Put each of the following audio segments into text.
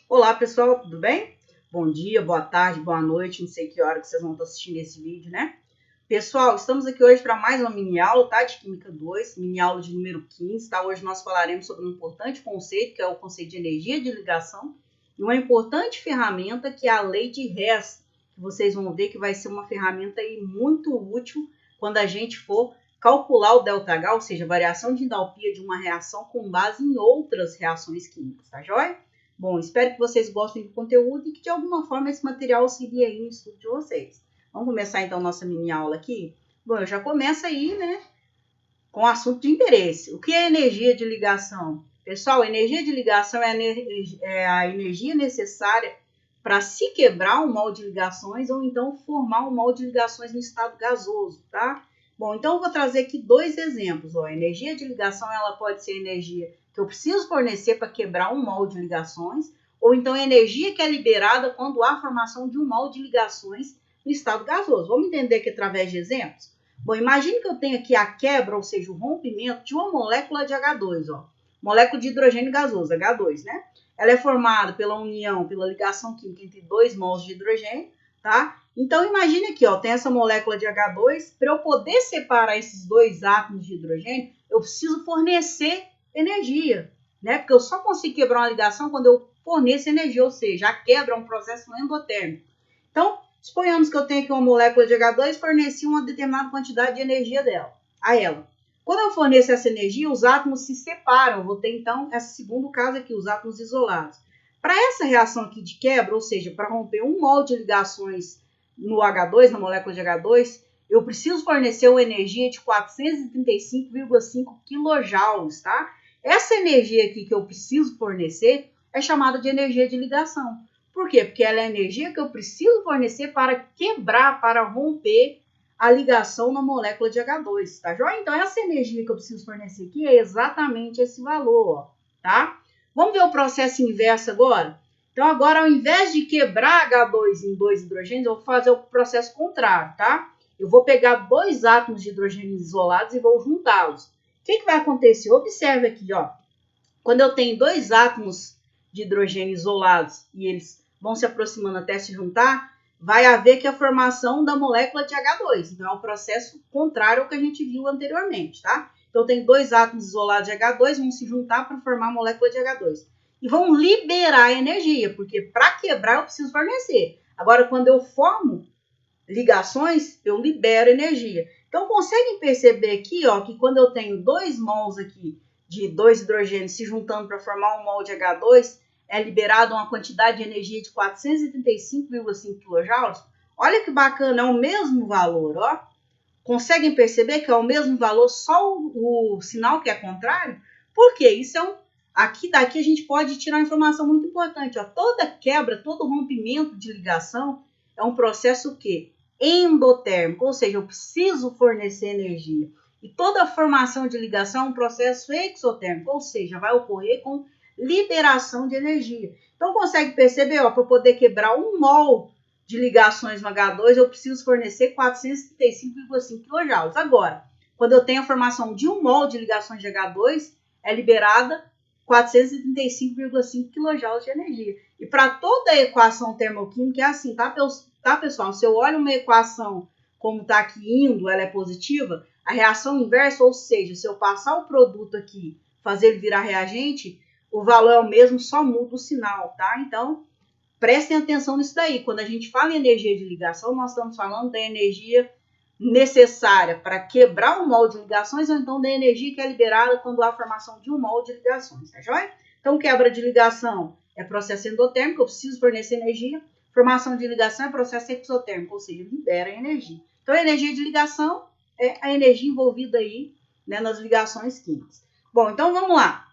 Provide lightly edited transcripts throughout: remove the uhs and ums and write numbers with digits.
Olá pessoal, tudo bem? Bom dia, boa tarde, boa noite, não sei que hora que vocês vão estar assistindo esse vídeo, né? Pessoal, estamos aqui hoje para mais uma mini aula, tá? De Química 2, mini aula de número 15, tá? Hoje nós falaremos sobre um importante conceito, que é o conceito de energia de ligação, e uma importante ferramenta que é a lei de Hess, que vocês vão ver que vai ser uma ferramenta aí muito útil quando a gente for calcular o ΔH, ou seja, a variação de entalpia de uma reação com base em outras reações químicas, tá joia? Bom, espero que vocês gostem do conteúdo e que de alguma forma esse material auxilie aí no estudo de vocês. Vamos começar então nossa mini aula aqui? Bom, eu já começo aí, né, com o assunto de interesse. O que é energia de ligação? Pessoal, energia de ligação é a energia necessária para se quebrar um mol de ligações ou então formar um mol de ligações no estado gasoso, tá? Bom, então eu vou trazer aqui dois exemplos. Ó. A energia de ligação ela pode ser energia que eu preciso fornecer para quebrar um mol de ligações, ou então energia que é liberada quando há formação de um mol de ligações no estado gasoso. Vamos entender aqui através de exemplos? Bom, imagine que eu tenho aqui a quebra, ou seja, o rompimento de uma molécula de H2, ó. Molécula de hidrogênio gasoso, H2, né? Ela é formada pela união, pela ligação química entre dois mols de hidrogênio, tá? Então, imagine aqui, ó, tem essa molécula de H2. Para eu poder separar esses dois átomos de hidrogênio, eu preciso fornecer energia, né? Porque eu só consigo quebrar uma ligação quando eu forneço energia, ou seja, a quebra é um processo endotérmico. Então, suponhamos que eu tenho aqui uma molécula de H2 e forneci uma determinada quantidade de energia a ela. Quando eu forneço essa energia, os átomos se separam. Eu vou ter, então, esse segundo caso aqui, os átomos isolados. Para essa reação aqui de quebra, ou seja, para romper um mol de ligações no H2, na molécula de H2, eu preciso fornecer uma energia de 435,5 kJ, tá? Essa energia aqui que eu preciso fornecer é chamada de energia de ligação. Por quê? Porque ela é a energia que eu preciso fornecer para quebrar, para romper a ligação na molécula de H2, tá joia? Então, essa energia que eu preciso fornecer aqui é exatamente esse valor, ó, tá? Vamos ver o processo inverso agora? Então, agora, ao invés de quebrar H2 em dois hidrogênios, eu vou fazer o processo contrário, tá? Eu vou pegar dois átomos de hidrogênio isolados e vou juntá-los. O que vai acontecer? Observe aqui, ó. Quando eu tenho dois átomos de hidrogênio isolados e eles vão se aproximando até se juntar, vai haver que a formação da molécula de H2. Então, é um processo contrário ao que a gente viu anteriormente, tá? Então, tem dois átomos isolados de H2, vão se juntar para formar a molécula de H2. E vão liberar energia, porque para quebrar eu preciso fornecer. Agora, quando eu formo ligações, eu libero energia. Então, conseguem perceber aqui, ó, que quando eu tenho 2 mols aqui de dois hidrogênios se juntando para formar um mol de H2, é liberada uma quantidade de energia de 435,5 kJ. Olha que bacana, é o mesmo valor, ó. Conseguem perceber que é o mesmo valor, só o sinal que é contrário? Por quê? Isso é daqui a gente pode tirar uma informação muito importante, ó. Toda quebra, todo rompimento de ligação é um processo que endotérmico, ou seja, eu preciso fornecer energia. E toda a formação de ligação é um processo exotérmico, ou seja, vai ocorrer com liberação de energia. Então, consegue perceber, ó, para eu poder quebrar um mol de ligações no H2, eu preciso fornecer 435,5 kJ. Agora, quando eu tenho a formação de um mol de ligações de H2, é liberada 435,5 kJ de energia. E para toda a equação termoquímica é assim, tá, pessoal? Se eu olho uma equação como está aqui indo, ela é positiva, a reação inversa, ou seja, se eu passar o produto aqui, fazer ele virar reagente, o valor é o mesmo, só muda o sinal, tá? Então, prestem atenção nisso daí. Quando a gente fala em energia de ligação, nós estamos falando da energia necessária para quebrar um mol de ligações, ou então da energia que é liberada quando há a formação de um mol de ligações, tá joia? Então, quebra de ligação é processo endotérmico, eu preciso fornecer energia. Formação de ligação é processo exotérmico, ou seja, libera energia. Então, a energia de ligação é a energia envolvida aí, né, nas ligações químicas. Bom, então vamos lá.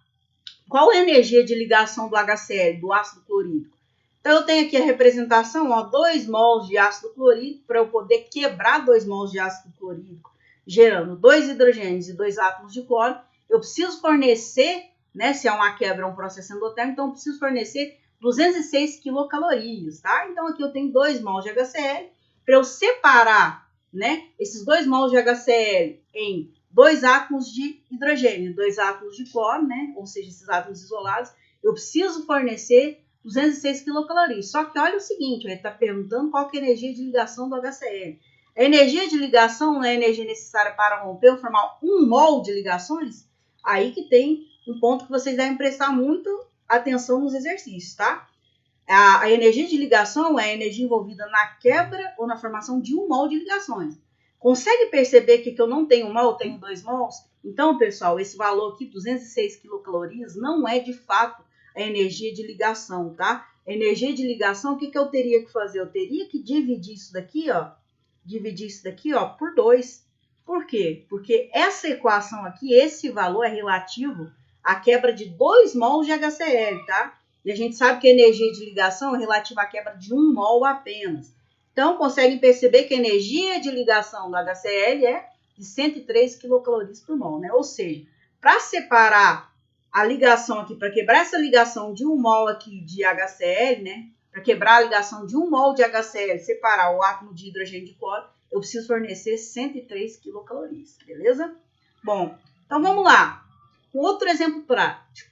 Qual é a energia de ligação do HCl, do ácido clorídrico? Então, eu tenho aqui a representação, ó, 2 mols de ácido clorídrico, para eu poder quebrar 2 mols de ácido clorídrico, gerando 2 hidrogênios e 2 átomos de cloro. Eu preciso fornecer, né, se é uma quebra, um processo endotérmico, então eu preciso fornecer 206 quilocalorias, tá? Então, aqui eu tenho 2 mols de HCl. Para eu separar, né, esses 2 mols de HCl em 2 átomos de hidrogênio, 2 átomos de cloro, né, ou seja, esses átomos isolados, eu preciso fornecer 206 quilocalorias. Só que olha o seguinte, ele está perguntando qual que é a energia de ligação do HCl. A energia de ligação não é a energia necessária para romper ou formar 1 mol de ligações? Aí que tem um ponto que vocês devem prestar muito atenção nos exercícios, tá? A energia de ligação é a energia envolvida na quebra ou na formação de 1 mol de ligações. Consegue perceber que eu não tenho 1 mol, eu tenho 2 mols? Então, pessoal, esse valor aqui, 206 quilocalorias, não é de fato a energia de ligação, tá? A energia de ligação, o que eu teria que fazer? Eu teria que dividir isso daqui, ó, por 2. Por quê? Porque essa equação aqui, esse valor é relativo à quebra de 2 mols de HCl, tá? E a gente sabe que a energia de ligação é relativa à quebra de 1 mol apenas. Então, conseguem perceber que a energia de ligação do HCl é de 103 quilocalorias por mol, né? Ou seja, para separar a ligação aqui, para quebrar essa ligação de 1 mol aqui de HCl, né? Para quebrar a ligação de 1 mol de HCl, separar o átomo de hidrogênio de cloro, eu preciso fornecer 103 quilocalorias, beleza? Bom, então vamos lá. Um outro exemplo prático.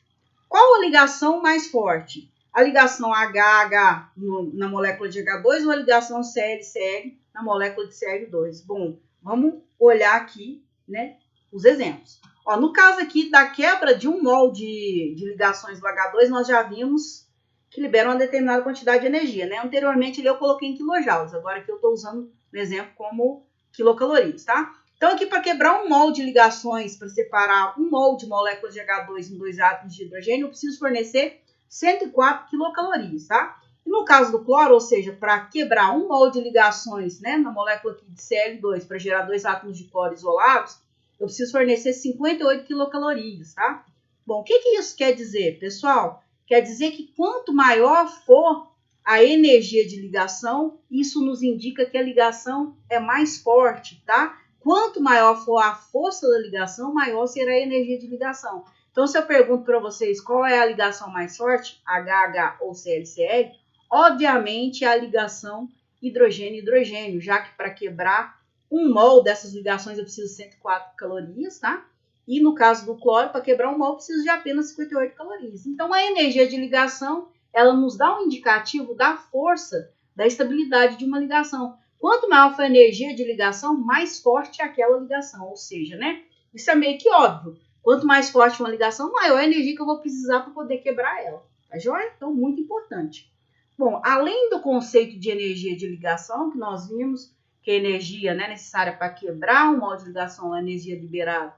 Qual a ligação mais forte? A ligação HH na molécula de H2 ou a ligação ClCl na molécula de Cl2? Bom, vamos olhar aqui, né, os exemplos. Ó, no caso aqui da quebra de 1 mol de ligações do H2, nós já vimos que libera uma determinada quantidade de energia, né? Anteriormente ali eu coloquei em quilojoules, agora aqui eu estou usando o exemplo como quilocalorias, tá? Então aqui para quebrar 1 mol de ligações, para separar 1 mol de moléculas de H2 em 2 átomos de hidrogênio, eu preciso fornecer 104 quilocalorias, tá? E no caso do cloro, ou seja, para quebrar 1 mol de ligações, né, na molécula aqui de Cl2 para gerar 2 átomos de cloro isolados, eu preciso fornecer 58 quilocalorias, tá? Bom, o que isso quer dizer, pessoal? Quer dizer que quanto maior for a energia de ligação, isso nos indica que a ligação é mais forte, tá? Quanto maior for a força da ligação, maior será a energia de ligação. Então, se eu pergunto para vocês qual é a ligação mais forte, HH ou ClCl, obviamente é a ligação hidrogênio-hidrogênio, já que para quebrar 1 mol dessas ligações eu preciso de 104 calorias, tá? E no caso do cloro, para quebrar 1 mol, eu preciso de apenas 58 calorias. Então, a energia de ligação, ela nos dá um indicativo da força, da estabilidade de uma ligação. Quanto maior for a energia de ligação, mais forte é aquela ligação. Ou seja, né? Isso é meio que óbvio. Quanto mais forte uma ligação, maior a energia que eu vou precisar para poder quebrar ela. Tá joia? Então, muito importante. Bom, além do conceito de energia de ligação, que nós vimos que a energia, né, necessária para quebrar um mol de ligação é a energia liberada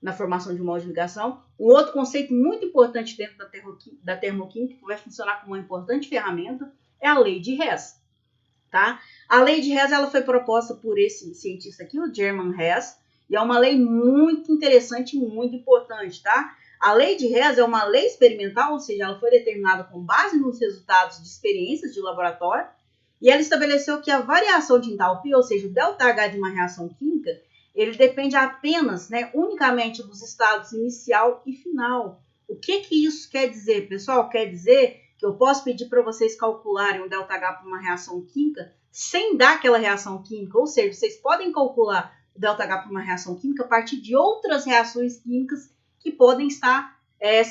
na formação de um mol de ligação. Um outro conceito muito importante dentro da termoquímica, que vai funcionar como uma importante ferramenta, é a lei de Hess. Tá? A lei de Hess ela foi proposta por esse cientista aqui, o German Hess, e é uma lei muito interessante e muito importante. Tá? A lei de Hess é uma lei experimental, ou seja, ela foi determinada com base nos resultados de experiências de laboratório, e ela estabeleceu que a variação de entalpia, ou seja, o ΔH de uma reação química, ele depende apenas, né, unicamente dos estados inicial e final. O que isso quer dizer, pessoal? Quer dizer que eu posso pedir para vocês calcularem o ΔH para uma reação química sem dar aquela reação química, ou seja, vocês podem calcular o ΔH para uma reação química a partir de outras reações químicas que podem estar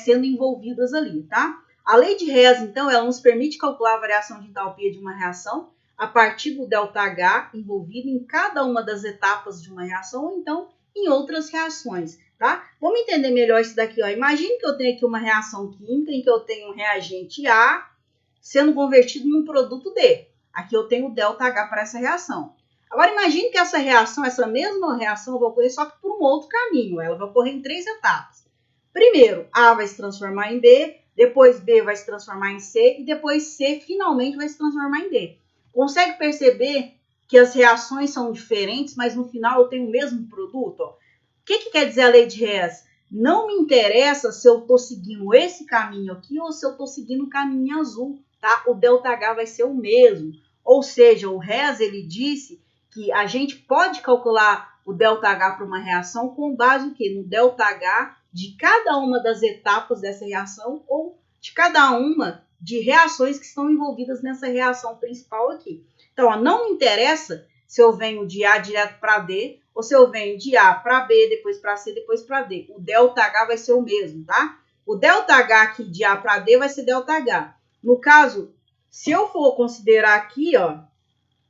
sendo envolvidas ali, tá? A lei de Hess, então, ela nos permite calcular a variação de entalpia de uma reação a partir do ΔH envolvido em cada uma das etapas de uma reação ou então em outras reações, tá? Vamos entender melhor isso daqui, ó. Imagine que eu tenho aqui uma reação química em que eu tenho um reagente A sendo convertido em um produto D. Aqui eu tenho o ΔH para essa reação. Agora imagine que essa reação, essa mesma reação vai ocorrer só que por um outro caminho. Ela vai ocorrer em 3 etapas. Primeiro, A vai se transformar em B, depois B vai se transformar em C e depois C finalmente vai se transformar em D. Consegue perceber que as reações são diferentes, mas no final eu tenho o mesmo produto? Ó. O que quer dizer a lei de Hess? Não me interessa se eu estou seguindo esse caminho aqui ou se eu estou seguindo o caminho azul, tá? O ΔH vai ser o mesmo. Ou seja, o Hess, ele disse que a gente pode calcular o ΔH para uma reação com base no quê? No ΔH de cada uma das etapas dessa reação ou de cada uma de reações que estão envolvidas nessa reação principal aqui. Então, ó, não me interessa se eu venho de A direto para D ou se eu venho de A para B, depois para C, depois para D. O ΔH vai ser o mesmo, tá? O ΔH aqui de A para D vai ser ΔH. No caso, se eu for considerar aqui, ó,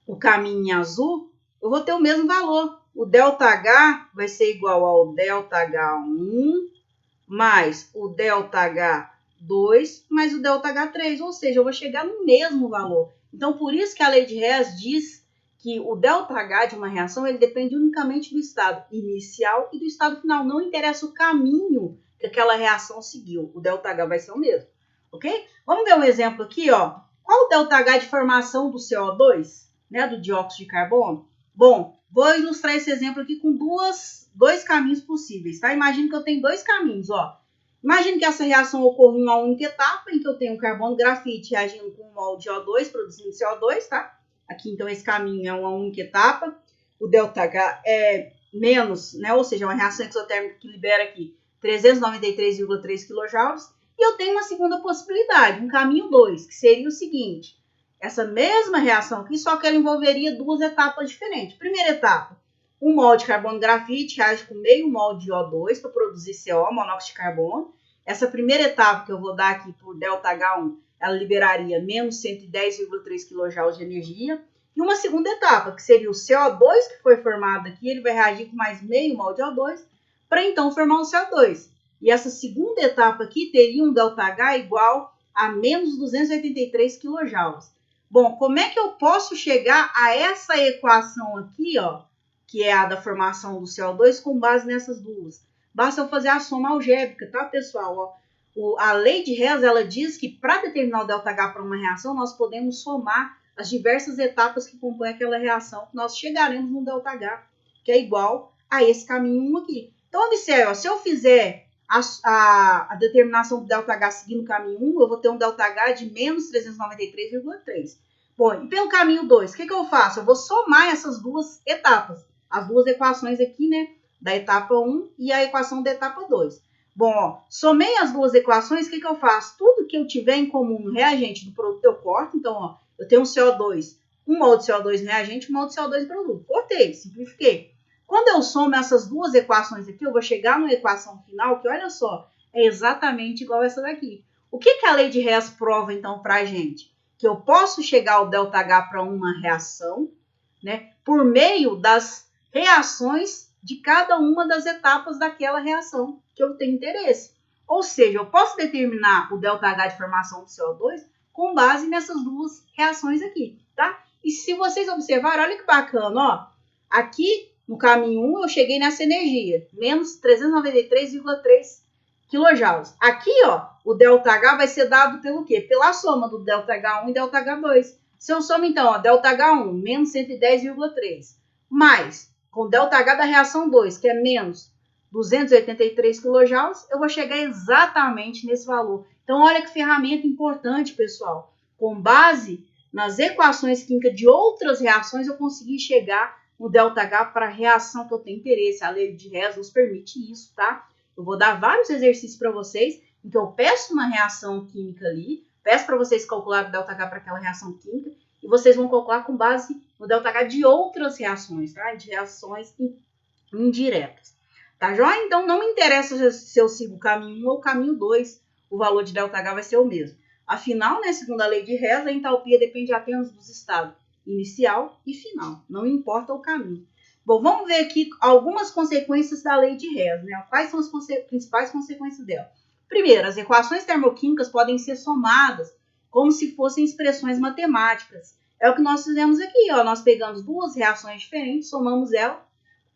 o caminho em azul, eu vou ter o mesmo valor. O ΔH vai ser igual ao ΔH1 mais o ΔH2 mais o ΔH3, ou seja, eu vou chegar no mesmo valor. Então, por isso que a lei de Hess diz que o ΔH de uma reação ele depende unicamente do estado inicial e do estado final. Não interessa o caminho que aquela reação seguiu. O ΔH vai ser o mesmo, ok? Vamos ver um exemplo aqui, ó. Qual o ΔH de formação do CO2, né, do dióxido de carbono? Bom, vou ilustrar esse exemplo aqui com dois caminhos possíveis, tá? Imagina que eu tenho dois caminhos, ó. Imagina que essa reação ocorre em uma única etapa, em que eu tenho um carbono grafite reagindo com um mol de O2, produzindo CO2, tá? Aqui, então, esse caminho é uma única etapa. O ΔH é menos, né? Ou seja, uma reação exotérmica que libera aqui 393,3 kJ. E eu tenho uma segunda possibilidade, um caminho 2, que seria o seguinte. Essa mesma reação aqui, só que ela envolveria duas etapas diferentes. Primeira etapa, um mol de carbono grafite reage com meio mol de O2 para produzir CO, monóxido de carbono. Essa primeira etapa que eu vou dar aqui por ΔH1, ela liberaria menos 110,3 kJ de energia. E uma segunda etapa, que seria o CO2 que foi formado aqui, ele vai reagir com mais meio mol de O2 para então formar um CO2. E essa segunda etapa aqui teria um ΔH igual a menos 283 kJ. Bom, como é que eu posso chegar a essa equação aqui, ó, que é a da formação do CO2, com base nessas duas? Basta eu fazer a soma algébrica, tá, pessoal? Ó, a lei de Hess, ela diz que para determinar o ΔH para uma reação, nós podemos somar as diversas etapas que compõem aquela reação, que nós chegaremos no ΔH, que é igual a esse caminho 1 aqui. Então, observe, ó, se eu fizer a determinação do ΔH seguindo o caminho 1, eu vou ter um ΔH de menos 393,3. Bom, e pelo caminho 2, o que eu faço? Eu vou somar essas duas etapas, as duas equações aqui, né, da etapa 1 e a equação da etapa 2. Bom, ó, somei as duas equações, o que eu faço? Tudo que eu tiver em comum no reagente do produto eu corto, então, ó, eu tenho um CO2, um mol de CO2 no reagente, um mol de CO2 no produto. Cortei, simplifiquei. Quando eu somo essas duas equações aqui, eu vou chegar numa equação final que, olha só, é exatamente igual a essa daqui. O que a lei de Hess prova, então, para a gente? Que eu posso chegar ao ΔH para uma reação, né, por meio das reações de cada uma das etapas daquela reação que eu tenho interesse. Ou seja, eu posso determinar o ΔH de formação do CO2 com base nessas duas reações aqui, tá? E se vocês observarem, olha que bacana, ó. Aqui, no caminho 1, eu cheguei nessa energia, menos 393,3 kJ. Aqui, ó, o ΔH vai ser dado pelo quê? Pela soma do ΔH1 e ΔH2. Se eu somo, então, ó, ΔH1, menos 110,3, mais com o ΔH da reação 2, que é menos 283 kJ, eu vou chegar exatamente nesse valor. Então, olha que ferramenta importante, pessoal. Com base nas equações químicas de outras reações, eu consegui chegar no ΔH para a reação que eu tenho interesse. A lei de Hess nos permite isso, tá? Eu vou dar vários exercícios para vocês. Então, eu peço uma reação química ali, peço para vocês calcular o ΔH para aquela reação química, e vocês vão calcular com base no ΔH de outras reações, tá? De reações indiretas. Tá joia? Então, não me interessa se eu sigo o caminho 1 ou o caminho 2, o valor de ΔH vai ser o mesmo. Afinal, né, segundo a lei de Hess, a entalpia depende apenas dos estados inicial e final, não importa o caminho. Bom, vamos ver aqui algumas consequências da lei de Hess, né? Quais são as principais consequências dela? Primeiro, as equações termoquímicas podem ser somadas como se fossem expressões matemáticas. É o que nós fizemos aqui, ó. Nós pegamos duas reações diferentes, somamos elas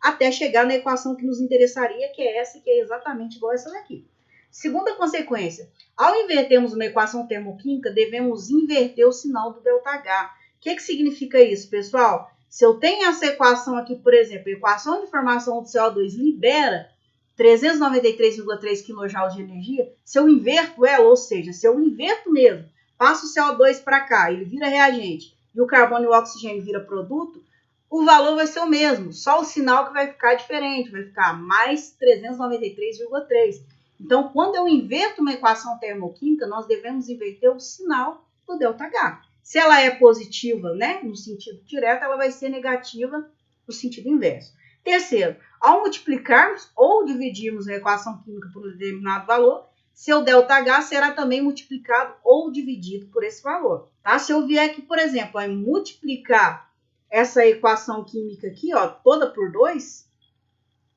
até chegar na equação que nos interessaria, que é essa, que é exatamente igual a essa daqui. Segunda consequência, ao invertermos uma equação termoquímica, devemos inverter o sinal do ΔH. O que significa isso, pessoal? Se eu tenho essa equação aqui, por exemplo, a equação de formação do CO2 libera 393,3 kJ de energia, se eu inverto ela, ou seja, se eu inverto mesmo, passo o CO2 para cá, ele vira reagente, e o carbono e o oxigênio vira produto, o valor vai ser o mesmo, só o sinal que vai ficar diferente, vai ficar mais 393,3. Então, quando eu inverto uma equação termoquímica, nós devemos inverter o sinal do ΔH. Se ela é positiva, né, no sentido direto, ela vai ser negativa no sentido inverso. Terceiro, ao multiplicarmos ou dividirmos a equação química por um determinado valor, seu ΔH será também multiplicado ou dividido por esse valor, tá? Se eu vier aqui, por exemplo, ó, multiplicar essa equação química aqui, ó, toda por 2,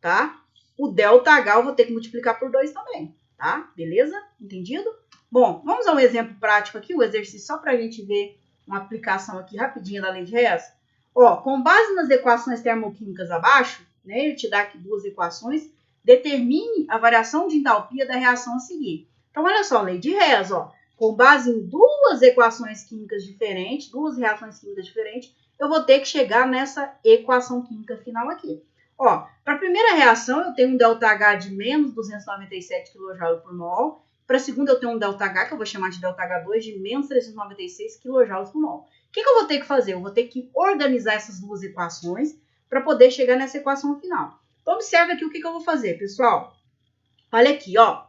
tá? O ΔH eu vou ter que multiplicar por 2 também, tá? Beleza? Entendido? Bom, vamos a um exemplo prático aqui, o exercício só para a gente ver uma aplicação aqui rapidinha da lei de Hess. Ó, com base nas equações termoquímicas abaixo, né, ele te dá aqui duas equações, determine a variação de entalpia da reação a seguir. Então, olha só, lei de Hess, ó, com base em duas equações químicas diferentes, duas reações químicas diferentes, eu vou ter que chegar nessa equação química final aqui. Ó, para a primeira reação, eu tenho um ΔH de menos 297 kJ por mol. Para a segunda, eu tenho um ΔH, que eu vou chamar de ΔH2, de menos 396 kJ por mol. O que eu vou ter que fazer? Eu vou ter que organizar essas duas equações para poder chegar nessa equação final. Então, observe aqui o que eu vou fazer, pessoal. Olha aqui, ó.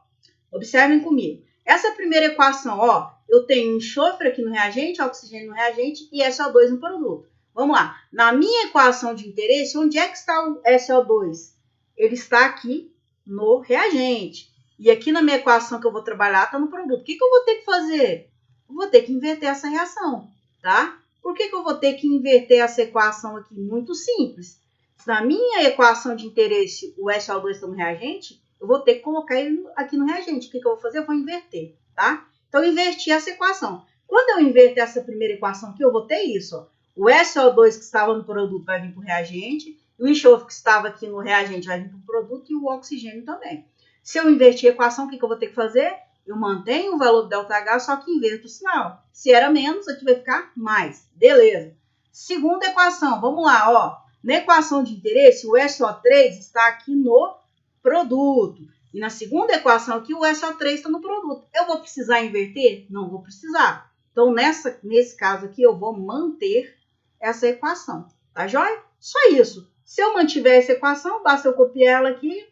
Observem comigo. Essa primeira equação, ó, eu tenho enxofre aqui no reagente, oxigênio no reagente e SO2 no produto. Vamos lá. Na minha equação de interesse, onde é que está o SO2? Ele está aqui no reagente. E aqui na minha equação que eu vou trabalhar está no produto. O que eu vou ter que fazer? Eu vou ter que inverter essa reação, tá? Por que eu vou ter que inverter essa equação aqui? Muito simples. Se na minha equação de interesse o SO2 está no reagente, eu vou ter que colocar ele aqui no reagente. O que eu vou fazer? Eu vou inverter, tá? Então, eu inverti essa equação. Quando eu inverter essa primeira equação aqui, eu vou ter isso, ó. O SO2 que estava no produto vai vir para o reagente, o enxofre que estava aqui no reagente vai vir para o produto e o oxigênio também. Se eu invertir a equação, o que eu vou ter que fazer? Eu mantenho o valor do ΔH, só que inverto o sinal. Se era menos, aqui vai ficar mais. Beleza. Segunda equação, vamos lá, ó. Na equação de interesse, o SO3 está aqui no produto. E na segunda equação aqui, o SO3 está no produto. Eu vou precisar inverter? Não vou precisar. Então, nesse caso aqui, eu vou manter essa equação. Tá joia? Só isso. Se eu mantiver essa equação, basta eu copiar ela aqui.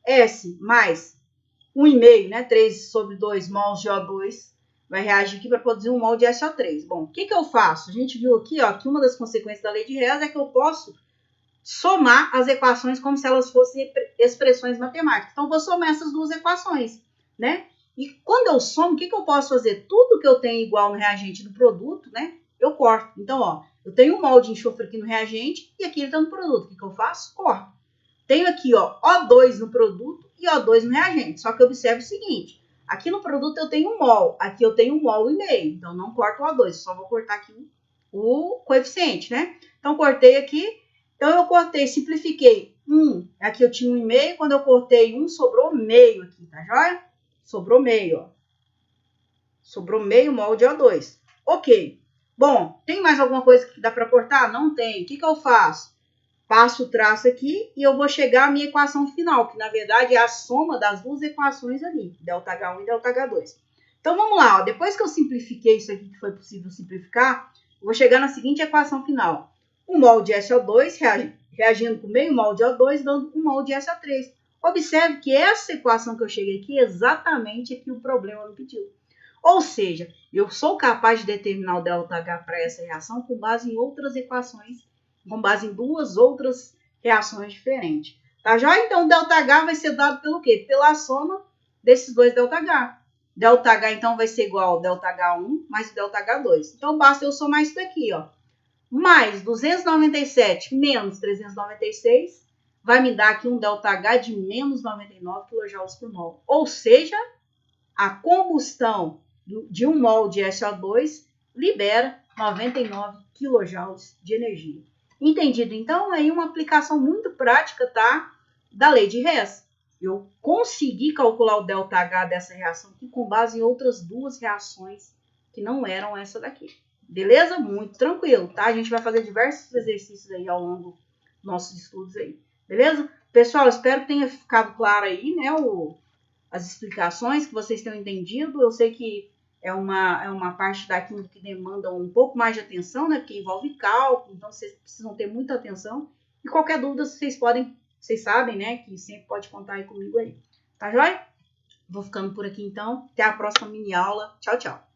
S mais 1,5, né? 3 sobre 2 mols de O2 vai reagir aqui para produzir 1 mol de SO3. Bom, o que eu faço? A gente viu aqui, ó, que uma das consequências da lei de Hess é que eu posso somar as equações como se elas fossem expressões matemáticas. Então, eu vou somar essas duas equações, né? E quando eu somo, o que eu posso fazer? Tudo que eu tenho igual no reagente do produto, né? Eu corto. Então, ó, eu tenho 1 mol de enxofre aqui no reagente e aqui ele está no produto. O que eu faço? Corto. Tenho aqui, ó, O2 no produto e O2 no reagente. Só que observe o seguinte, aqui no produto eu tenho 1 mol, aqui eu tenho 1 mol e meio. Então, não corto o O2, só vou cortar aqui o coeficiente, né? Então, cortei aqui. Então, eu cortei, simplifiquei 1. Aqui eu tinha 1,5. Quando eu cortei 1, sobrou meio aqui, tá joia? Sobrou meio, ó. Sobrou meio mol de O2. Ok. Bom, tem mais alguma coisa que dá para cortar? Não tem. O que eu faço? Passo o traço aqui e eu vou chegar à minha equação final, que na verdade é a soma das duas equações ali, ΔH1 e ΔH2. Então, vamos lá, ó. Depois que eu simplifiquei isso aqui, que foi possível simplificar, eu vou chegar na seguinte equação final. 1 mol de SO2 reagindo com meio mol de O2, dando 1 mol de SO3. Observe que essa equação que eu cheguei aqui é exatamente aqui o problema me pediu. Ou seja, eu sou capaz de determinar o ΔH para essa reação com base em outras equações, com base em duas outras reações diferentes. Tá joia? Então, o ΔH vai ser dado pelo quê? Pela soma desses dois ΔH. ΔH, então, vai ser igual ao ΔH1 mais o ΔH2. Então, basta eu somar isso daqui, ó. Mais 297 menos 396 vai me dar aqui um ΔH de menos 99 kJ por mol. Ou seja, a combustão de 1 mol de SO2 libera 99 kJ de energia. Entendido? Então, aí uma aplicação muito prática, tá? Da lei de Hess. Eu consegui calcular o ΔH dessa reação aqui com base em outras duas reações que não eram essa daqui. Beleza? Muito tranquilo, tá? A gente vai fazer diversos exercícios aí ao longo dos nossos estudos aí. Beleza? Pessoal, espero que tenha ficado claro aí, né? As explicações, que vocês tenham entendido. Eu sei que é uma parte da química que demanda um pouco mais de atenção, né? Porque envolve cálculo, então vocês precisam ter muita atenção. E qualquer dúvida, vocês sabem, né? Que sempre pode contar aí comigo aí. Tá joia? Vou ficando por aqui então. Até a próxima mini aula. Tchau, tchau.